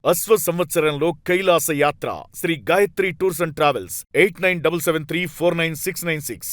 అశ్వ సంవత్సరంలో కైలాస యాత్ర Sri Gayatri tours and travels 8977349696.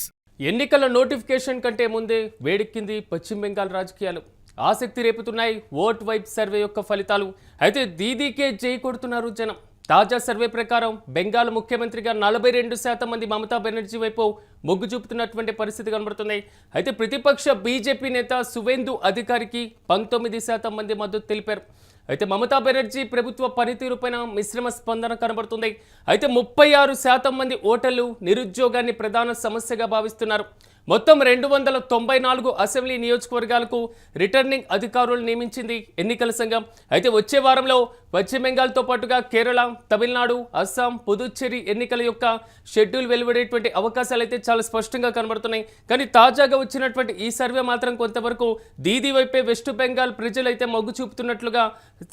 ఎన్నికల నోటిఫికేషన్ కంటే ముందే వేడెక్కింది పశ్చిమ బెంగాల్ రాజకీయాలు. ఆసక్తి రేపుతున్నాయి ఓట్ వైప్ సర్వే యొక్క ఫలితాలు. అయితే దీదీకే జై కొడుతున్నారు జనం. తాజా సర్వే ప్రకారం బెంగాల్ ముఖ్యమంత్రిగా 42% మంది మమతా బెనర్జీ వైపు మొగ్గు చూపుతున్నటువంటి పరిస్థితి కనబడుతుంది. అయితే ప్రతిపక్ష బీజేపీ నేత సువేందు అధికారికి 19% మంది మద్దతు తెలిపారు. అయితే మమతా బెనర్జీ ప్రభుత్వ పనితీరుపైన మిశ్రమ స్పందన కనబడుతుంది. అయితే 36% మంది ఓటర్లు నిరుద్యోగాన్ని ప్రధాన సమస్యగా భావిస్తున్నారు. మొత్తం 294 అసెంబ్లీ నియోజకవర్గాలకు రిటర్నింగ్ అధికారులు నియమించింది ఎన్నికల సంఘం. అయితే వచ్చే వారంలో పశ్చిమ బెంగాల్తో పాటుగా కేరళ, తమిళనాడు, అస్సాం, పుదుచ్చేరి ఎన్నికల యొక్క షెడ్యూల్ వెలువడేటువంటి అవకాశాలు అయితే చాలా స్పష్టంగా కనబడుతున్నాయి. కానీ తాజాగా వచ్చినటువంటి ఈ సర్వే మాత్రం కొంతవరకు దీదీ వైపే వెస్ట్ బెంగాల్ ప్రజలు అయితే మొగ్గు చూపుతున్నట్లుగా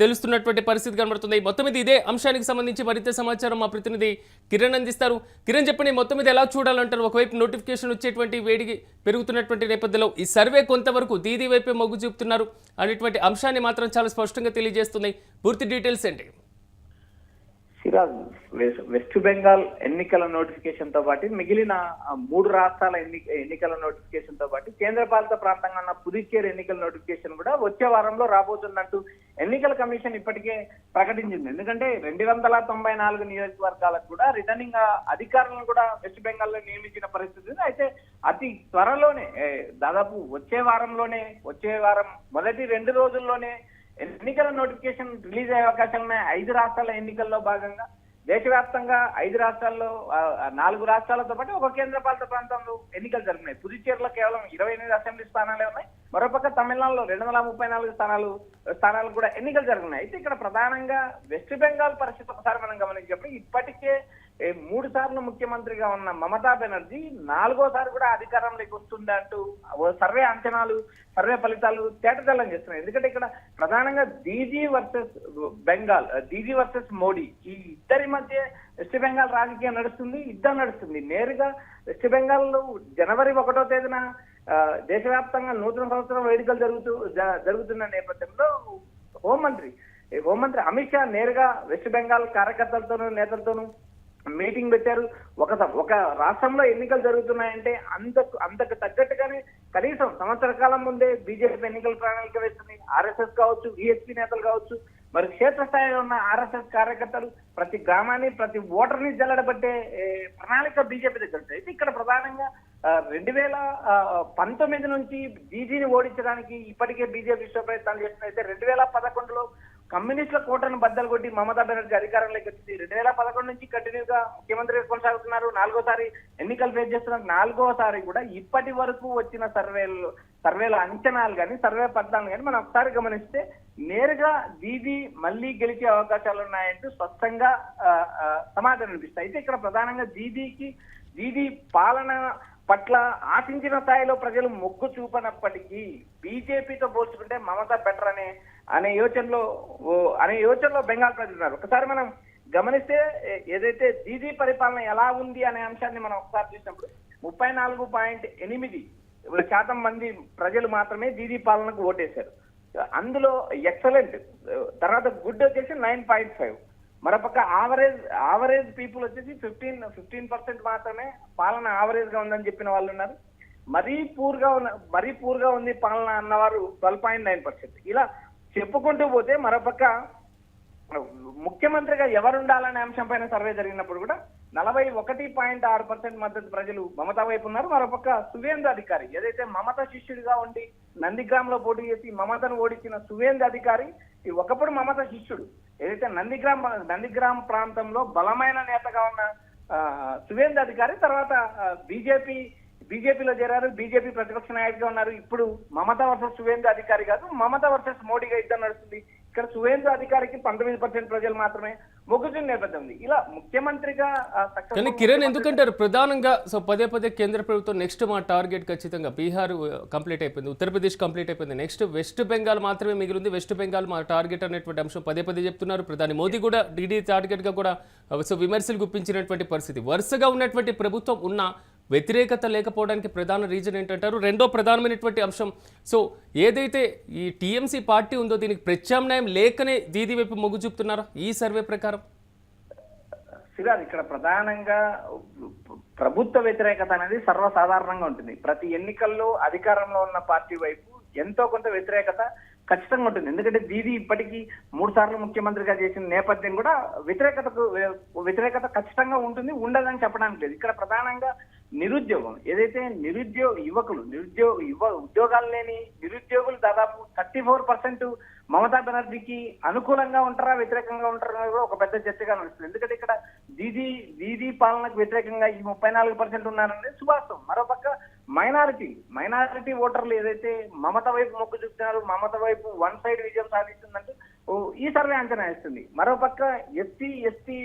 తెలుస్తున్నటువంటి పరిస్థితి కనబడుతుంది. మొత్తం మీద ఇదే అంశానికి సంబంధించి మరింత సమాచారం మా ప్రతినిధి కిరణ్ అందిస్తారు. కిరణ్, చెప్పండి, మొత్తం మీద ఎలా చూడాలంటారు? ఒకవైపు నోటిఫికేషన్ వచ్చేటువంటి వేడికి పెరుగుతున్నటువంటి నేపథ్యంలో ఈ సర్వే కొంతవరకు దీదీ వైపే మొగ్గు చూపుతున్నారు అనేటువంటి అంశాన్ని మాత్రం చాలా స్పష్టంగా తెలియజేస్తున్నాయి. పూర్తి డీటెయిల్స్ ఏంటి? సిరాజ్, వెస్ట్ బెంగాల్ ఎన్నికల నోటిఫికేషన్ తో పాటు మిగిలిన 3 రాష్ట్రాల ఎన్నికల నోటిఫికేషన్ తో పాటు కేంద్రపాలిత ప్రాంతంగా ఉన్న పుదుచ్చేరి ఎన్నికల నోటిఫికేషన్ కూడా వచ్చే వారంలో రాబోతున్నట్టు ఎన్నికల కమిషన్ ఇప్పటికే ప్రకటించింది. ఎందుకంటే 294 నియోజకవర్గాలకు కూడా రిటర్నింగ్ అధికారులను కూడా వెస్ట్ బెంగాల్లో నియమించిన పరిస్థితి. అయితే అతి త్వరలోనే, దాదాపు వచ్చే వారం మొదటి 2 రోజుల్లోనే ఎన్నికల నోటిఫికేషన్ రిలీజ్ అయ్యే అవకాశాలు ఉన్నాయి. 5 రాష్ట్రాల ఎన్నికల్లో భాగంగా దేశవ్యాప్తంగా 5 రాష్ట్రాల్లో 4 రాష్ట్రాలతో పాటు ఒక కేంద్రపాలిత ప్రాంతంలో ఎన్నికలు జరిగినాయి. పుదుచ్చేరిలో కేవలం 28 అసెంబ్లీ స్థానాలే ఉన్నాయి. మరోపక్క తమిళనాడులో 234 స్థానాలు కూడా ఎన్నికలు జరిగినాయి. అయితే ఇక్కడ ప్రధానంగా వెస్ట్ బెంగాల్ పరిస్థితి ఒకసారి మనం గమనించినప్పుడు ఇప్పటికే 3 సార్లు ముఖ్యమంత్రిగా ఉన్న మమతా బెనర్జీ 4వ సారి కూడా అధికారంలోకి వస్తుందా అంటూ సర్వే అంచనాలు, సర్వే ఫలితాలు తేటతెల్లం చేస్తున్నాయి. ఎందుకంటే ఇక్కడ ప్రధానంగా దీదీ వర్సెస్ మోడీ, ఈ ఇద్దరి మధ్య వెస్ట్ బెంగాల్ రాజకీయం నడుస్తుంది. యుద్ధం నడుస్తుంది. నేరుగా వెస్ట్ బెంగాల్లో జనవరి 1వ తేదీన దేశవ్యాప్తంగా నూతన సంవత్సరం వేడుకలు జరుగుతున్న నేపథ్యంలో హోంమంత్రి అమిత్ షా నేరుగా వెస్ట్ బెంగాల్ కార్యకర్తలతోనూ నేతలతోనూ మీటింగ్ పెట్టారు. ఒక రాష్ట్రంలో ఎన్నికలు జరుగుతున్నాయంటే అంతకు తగ్గట్టుగానే కనీసం సంవత్సర కాలం ముందే బీజేపీ ఎన్నికల ప్రణాళిక వేస్తుంది. ఆర్ఎస్ఎస్ కావచ్చు, విహెచ్పి నేతలు కావచ్చు, మరి క్షేత్రస్థాయిలో ఉన్న ఆర్ఎస్ఎస్ కార్యకర్తలు ప్రతి గ్రామాన్ని, ప్రతి ఓటర్ని జల్లడబట్టే ప్రణాళిక బీజేపీ దగ్గర ఉంది. అయితే ఇక్కడ ప్రధానంగా 2019 నుంచి డీజీని ఓడించడానికి ఇప్పటికే బీజేపీ విశ్వ ప్రయత్నాలు చేస్తుంది. అయితే 2011లో కమ్యూనిస్టుల కోటను బద్దలు కొట్టి మమతా బెనర్జీ అధికారంలోకి వచ్చింది. 2011 నుంచి కంటిన్యూగా ముఖ్యమంత్రిగా కొనసాగుతున్నారు. 4వ సారి ఎన్నికలు ఫేస్ చేస్తున్నారు. 4వ సారి కూడా ఇప్పటి వరకు వచ్చిన సర్వేల అంచనాలు కానీ, సర్వే ఫలితాలు కానీ మనం ఒకసారి గమనిస్తే నేరుగా దీదీ మళ్ళీ గెలిచే అవకాశాలు ఉన్నాయంటూ స్పష్టంగా సమాధానం అనిపిస్తాయి. అయితే ఇక్కడ ప్రధానంగా దీదీ పాలన పట్ల ఆశించిన స్థాయిలో ప్రజలు మొగ్గు చూపనప్పటికీ బీజేపీతో పోల్చుకుంటే మమతా బెటర్ అనే యోచనలో బెంగాల్ ప్రజలు ఉన్నారు. ఒకసారి మనం గమనిస్తే ఏదైతే దీదీ పరిపాలన ఎలా ఉంది అనే అంశాన్ని మనం ఒకసారి చూసినప్పుడు 34.8% మంది ప్రజలు మాత్రమే దీదీ పాలనకు ఓటేశారు. అందులో ఎక్సలెంట్, తర్వాత గుడ్ వచ్చేసి 9.5, మరోపక్క ఆవరేజ్ పీపుల్ వచ్చేసి 15% మాత్రమే పాలన ఆవరేజ్ గా ఉందని చెప్పిన వాళ్ళు ఉన్నారు. మరీ పూర్గా ఉంది పాలన అన్నవారు 12.9%. ఇలా చెప్పుకుంటూ పోతే మరోపక్క ముఖ్యమంత్రిగా ఎవరు ఉండాలనే అంశం పైన సర్వే జరిగినప్పుడు కూడా 41.6% మద్దతు ప్రజలు మమతా వైపు ఉన్నారు. మరోపక్క సువేందు అధికారి, ఏదైతే మమత శిష్యుడిగా ఉండి నందిగ్రామ్లో పోటీ చేసి మమతను ఓడించిన సువేందు అధికారి, ఒకప్పుడు మమత శిష్యుడు, ఏదైతే నందిగ్రామ్ ప్రాంతంలో బలమైన నేతగా ఉన్న సువేందు అధికారి తర్వాత బీజేపీలో చేరారు. బీజేపీ ప్రతిపక్ష నాయకుడిగా ఉన్నారు. ఇప్పుడు మమతా వర్సెస్ సువేందు అధికారి కాదు, మమతా వర్సెస్ మోడీగా యుద్ధం నడుస్తుంది. ఇక్కడ సువేందు అధికారికి 19% ప్రజలు మాత్రమే మొగ్గుతున్న నేపథ్యం ఉంది. ఇలా ముఖ్యమంత్రిగా కానీ కిరణ్, ఎందుకంటారు ప్రధానంగా పదే కేంద్ర ప్రభుత్వం నెక్స్ట్ మా టార్గెట్ ఖచ్చితంగా బీహార్ కంప్లీట్ అయిపోయింది, ఉత్తరప్రదేశ్ కంప్లీట్ అయిపోయింది, నెక్స్ట్ వెస్ట్ బెంగాల్ మాత్రమే మిగిలింది, వెస్ట్ బెంగాల్ మా టార్గెట్ అనేటువంటి అంశం పదే చెప్తున్నారు. ప్రధాని మోదీ కూడా డీడీ టార్గెట్ గా కూడా విమర్శలు గుప్పించినటువంటి పరిస్థితి. వరుసగా ఉన్నటువంటి ప్రభుత్వం ఉన్న వ్యతిరేకత లేకపోవడానికి ప్రధాన రీజన్ ఏంటంటారు? రెండో ప్రధానమైనటువంటి అంశం, సో ఏదైతే ఈ టీఎంసీ పార్టీ ఉందో దీనికి ప్రత్యామ్నాయం లేకనే దీది వైపు మొగ్గు చూపుతున్నారా ఈ సర్వే ప్రకారం? సిరాజ్, ఇక్కడ ప్రధానంగా ప్రభుత్వ వ్యతిరేకత అనేది సర్వసాధారణంగా ఉంటుంది. ప్రతి ఎన్నికల్లో అధికారంలో ఉన్న పార్టీ వైపు ఎంతో కొంత వ్యతిరేకత ఖచ్చితంగా ఉంటుంది. ఎందుకంటే దీది ఇప్పటికీ 3 సార్లు ముఖ్యమంత్రిగా చేసిన నేపథ్యం కూడా వ్యతిరేకత ఖచ్చితంగా ఉంటుంది, ఉండదని చెప్పడానికి లేదు. ఇక్కడ ప్రధానంగా నిరుద్యోగం, ఏదైతే యువకులు ఉద్యోగాలు లేని నిరుద్యోగులు దాదాపు 34% మమతా బెనర్జీకి అనుకూలంగా ఉంటారా వ్యతిరేకంగా ఉంటారా అనేది కూడా ఒక పెద్ద చర్చగా నడుస్తుంది. ఎందుకంటే ఇక్కడ దీదీ పాలనకు వ్యతిరేకంగా ఈ 34% ఉన్నారనేది సువాస్తవం. మరోపక్క మైనారిటీ ఓటర్లు ఏదైతే మమత వైపు మొగ్గు చూపుతున్నారు, మమత వైపు వన్ సైడ్ విజయం సాధిస్తుందంటూ ఈ సర్వే అంచనా వేస్తుంది. మరోపక్క ఎస్టీ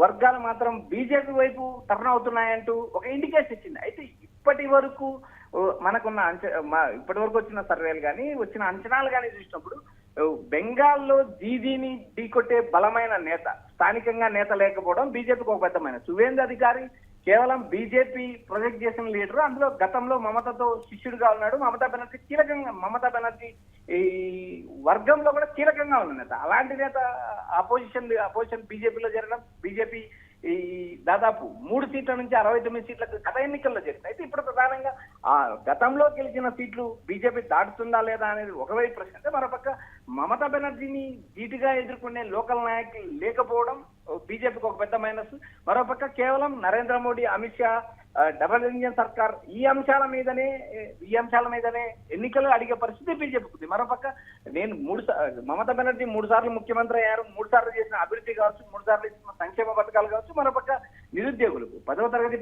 వర్గాలు మాత్రం బీజేపీ వైపు టర్న్ అవుతున్నాయంటూ ఒక ఇండికేషన్ ఇచ్చింది. అయితే ఇప్పటి వరకు వచ్చిన సర్వేలు కానీ వచ్చిన అంచనాలు కానీ చూసినప్పుడు బెంగాల్లో దీదీని ఢీకొట్టే బలమైన నేత, స్థానికంగా నేత లేకపోవడం బీజేపీకి ఒక పెద్దమైన. సువేంద్ర అధికారి కేవలం బీజేపీ ప్రొజెక్ట్ చేసిన లీడర్, అందులో గతంలో మమతతో శిష్యుడిగా ఉన్నాడు. మమతా బెనర్జీ ఈ వర్గంలో కూడా కీలకంగా ఉన్న నేత. అలాంటి నేత అపోజిషన్ బీజేపీలో చేరడం, బీజేపీ ఈ దాదాపు 3 సీట్ల నుంచి 69 సీట్లకు గత ఎన్నికల్లో జరిగింది. అయితే ఇప్పుడు ప్రధానంగా ఆ గతంలో గెలిచిన సీట్లు బీజేపీ దాటుతుందా లేదా అనేది ఒకవైపు ప్రశ్న అయితే, మరోపక్క మమతా బెనర్జీని ధీటుగా ఎదుర్కొనే లోకల్ నాయకులు లేకపోవడం బీజేపీకి ఒక పెద్ద మైనస్. మరోపక్క కేవలం నరేంద్ర మోడీ, అమిత్ షా, డబుల్ ఇంజిన్ సర్కార్ ఈ అంశాల మీదనే ఎన్నికలు అడిగే పరిస్థితి బీజేపీకి ఉంది. మరోపక్క మమతా బెనర్జీ 3 సార్లు ముఖ్యమంత్రి అయ్యారు, 3 సార్లు చేసిన అభివృద్ధి కావచ్చు, 3 సార్లు ఇచ్చిన సంక్షేమ పథకాలు కావచ్చు. మరోపక్క నిరుద్యోగులకు 10వ తరగతి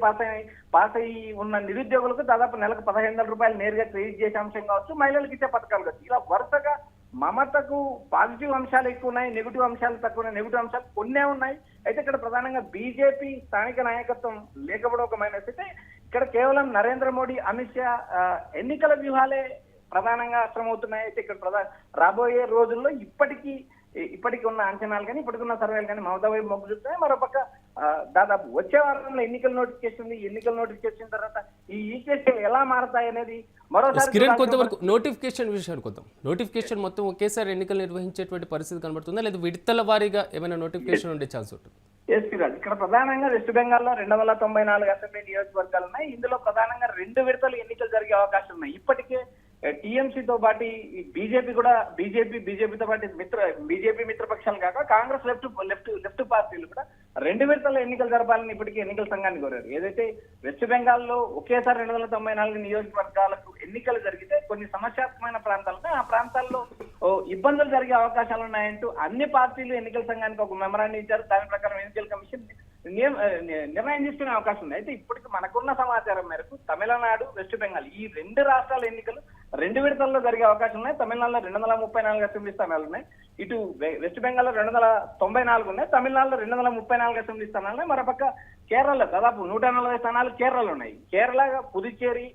పాస్ అయ్యి ఉన్న నిరుద్యోగులకు దాదాపు నెలకు 15,000 రూపాయలు నేరుగా క్రెడిట్ చేసే అంశం కావచ్చు, మహిళలకు ఇచ్చే పథకాలు కావచ్చు. ఇలా వరుసగా మమతకు పాజిటివ్ అంశాలు ఎక్కువ ఉన్నాయి, నెగిటివ్ అంశాలు తక్కువ ఉన్నాయి. నెగిటివ్ అంశాలు కొన్నే ఉన్నాయి. అయితే ఇక్కడ ప్రధానంగా బీజేపీ స్థానిక నాయకత్వం లేకపోవడం ఒక మైనస్. అయితే ఇక్కడ కేవలం నరేంద్ర మోడీ, అమిత్ షా ఎన్నికల వ్యూహాలే ప్రధానంగా అస్త్రమవుతున్నాయి. అయితే ఇక్కడ రాబోయే రోజుల్లో ఇప్పటికి ఉన్న అంచనాలు కానీ ఇప్పటికున్న సర్వేలు కానీ మమతా వైపు మొగ్గు చూపుతాయి. మరోపక్క దాదాపు వచ్చే వారంలో ఎన్నికల నోటిఫికేషన్ తర్వాత ఈ కేసులు ఎలా మారతాయి అనేది మరోసారి కొంతవరకు నోటిఫికేషన్ విషయానికి వద్దాం. నోటిఫికేషన్ మొత్తం ఒకేసారి ఎన్నికలు నిర్వహించేటువంటి పరిస్థితి కనబడుతుందా, లేదా విడతల వారీగా ఏమైనా నోటిఫికేషన్ ఉండే ఛాన్స్ ఉంటుంది? ఇక్కడ ప్రధానంగా వెస్ట్ బెంగాల్లో 294 అసెంబ్లీ నియోజకవర్గాలు ఉన్నాయి. ఇందులో ప్రధానంగా 2 విడతలు ఎన్నికలు జరిగే అవకాశం ఉన్నాయి. ఇప్పటికే టీఎంసీతో పాటు బీజేపీతో పాటు బీజేపీ మిత్రపక్షాలు కాక కాంగ్రెస్ లెఫ్ట్ పార్టీలు కూడా 2 విడతల ఎన్నికలు జరపాలని ఇప్పటికీ ఎన్నికల సంఘాన్ని కోరారు. ఏదైతే వెస్ట్ బెంగాల్లో ఒకేసారి 294 నియోజకవర్గాలకు ఎన్నికలు జరిగితే కొన్ని సమస్యాత్మకమైన ప్రాంతాలు ఆ ప్రాంతాల్లో ఇబ్బందులు జరిగే అవకాశాలు ఉన్నాయంటూ అన్ని పార్టీలు ఎన్నికల సంఘానికి ఒక మెమరాండం ఇచ్చారు. దాని ప్రకారం ఎన్నికల కమిషన్ నిర్ణయం తీసుకునే అవకాశం ఉంది. అయితే ఇప్పటికి మనకున్న సమాచారం మేరకు తమిళనాడు, వెస్ట్ బెంగాల్ ఈ 2 రాష్ట్రాల ఎన్నికలు 2 విడతల్లో జరిగే అవకాశం ఉన్నాయి. తమిళనాడులో 234 అసెంబ్లీ స్థానాలు ఉన్నాయి. ఇటు వెస్ట్ బెంగాల్లో 294 ఉన్నాయి. తమిళనాడులో 234 అసెంబ్లీ స్థానాలు ఉన్నాయి. మరోపక్క కేరళలో దాదాపు 140 స్థానాలు కేరళలో ఉన్నాయి. కేరళ, పుదుచ్చేరి,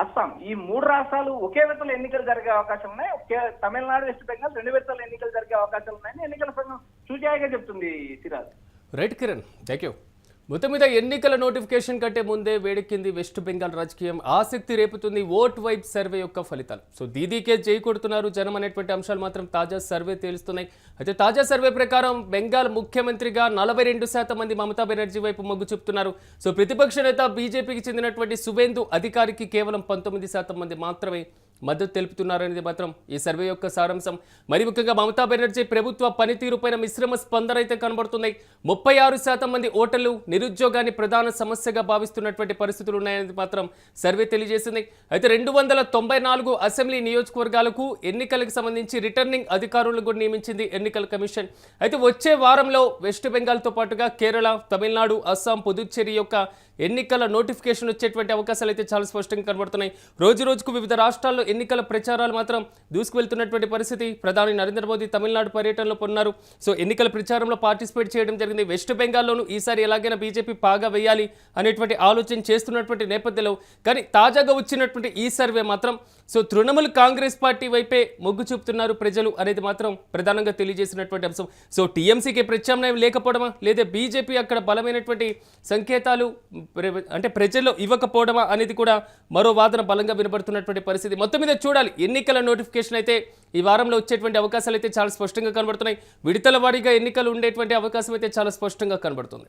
అస్సాం ఈ 3 రాష్ట్రాలు ఒకే విడతలో ఎన్నికలు జరిగే అవకాశం ఉన్నాయి. తమిళనాడు, వెస్ట్ బెంగాల్ 2 విడతల్లో ఎన్నికలు జరిగే అవకాశాలు ఉన్నాయని ఎన్నికల సంఘం సూచాయిగా చెప్తుంది. Siraj. Right Kiran, thank you. మొత్తం మీద ఎన్నికల నోటిఫికేషన్ కంటే ముందే వేడెక్కింది వెస్ట్ బెంగాల్ రాజకీయం. ఆసక్తి రేపుతుంది ఓట్ వైప్ సర్వే యొక్క ఫలితాలు. సో దీదీకే జై కొడుతున్నారు జనం అనేటువంటి అంశాలు మాత్రం తాజా సర్వే తేలుస్తున్నాయి. అయితే తాజా సర్వే ప్రకారం బెంగాల్ ముఖ్యమంత్రిగా 42% మంది మమతా బెనర్జీ వైపు మొగ్గు చూపుతున్నారు. సో ప్రతిపక్ష నేత బీజేపీకి చెందినటువంటి సువేందు అధికారికి కేవలం 19% మంది మాత్రమే మద్దతు తెలుపుతున్నారనేది మాత్రం ఈ సర్వే యొక్క సారాంశం. మరి ముఖ్యంగా మమతా బెనర్జీ ప్రభుత్వ పనితీరుపైన మిశ్రమ స్పందన అయితే కనబడుతున్నాయి. 36% మంది ఓటర్లు నిరుద్యోగాన్ని ప్రధాన సమస్యగా భావిస్తున్నటువంటి పరిస్థితులు ఉన్నాయనేది మాత్రం సర్వే తెలియజేసింది. అయితే 294 అసెంబ్లీ నియోజకవర్గాలకు ఎన్నికలకు సంబంధించి రిటర్నింగ్ అధికారులను కూడా నియమించింది ఎన్నికల కమిషన్. అయితే వచ్చే వారంలో వెస్ట్ బెంగాల్తో పాటుగా కేరళ, తమిళనాడు, అస్సాం, పుదుచ్చేరి యొక్క ఎన్నికల నోటిఫికేషన్ వచ్చేటువంటి అవకాశాలు అయితే చాలా స్పష్టంగా కనబడుతున్నాయి. రోజు రోజుకు వివిధ రాష్ట్రాల్లో ఎన్నికల ప్రచారాలు మాత్రం దూసుకువెళ్తున్నటువంటి పరిస్థితి. ప్రధాని నరేంద్ర మోదీ తమిళనాడు పర్యటనలో ఉన్నారు. సో ఎన్నికల ప్రచారంలో పార్టిసిపేట్ చేయడం జరిగింది. వెస్ట్ బెంగాల్లోనూ ఈసారి ఎలాగైనా బీజేపీ పాగా వేయాలి అనేటువంటి ఆలోచన చేస్తున్నటువంటి నేపథ్యంలో కానీ తాజాగా వచ్చినటువంటి ఈ సర్వే మాత్రం సో తృణమూల్ కాంగ్రెస్ పార్టీ వైపే మొగ్గు చూపుతున్నారు ప్రజలు అనేది మాత్రం ప్రధానంగా తెలియజేసినటువంటి అంశం. సో టీఎంసీకి ప్రత్యామ్నాయం లేకపోవడమా, లేదా బీజేపీ అక్కడ బలమైనటువంటి సంకేతాలు అంటే ప్రజల్లో ఇవ్వకపోవడమా అనేది కూడా మరో వాదన బలంగా వినబడుతున్నటువంటి పరిస్థితి. మొత్తం మీద చూడాలి, ఎన్నికల నోటిఫికేషన్ అయితే ఈ వారంలో వచ్చేటువంటి అవకాశాలు అయితే చాలా స్పష్టంగా కనబడుతున్నాయి. విడతల వారీగా ఎన్నికలు ఉండేటువంటి అవకాశం అయితే చాలా స్పష్టంగా కనబడుతుంది.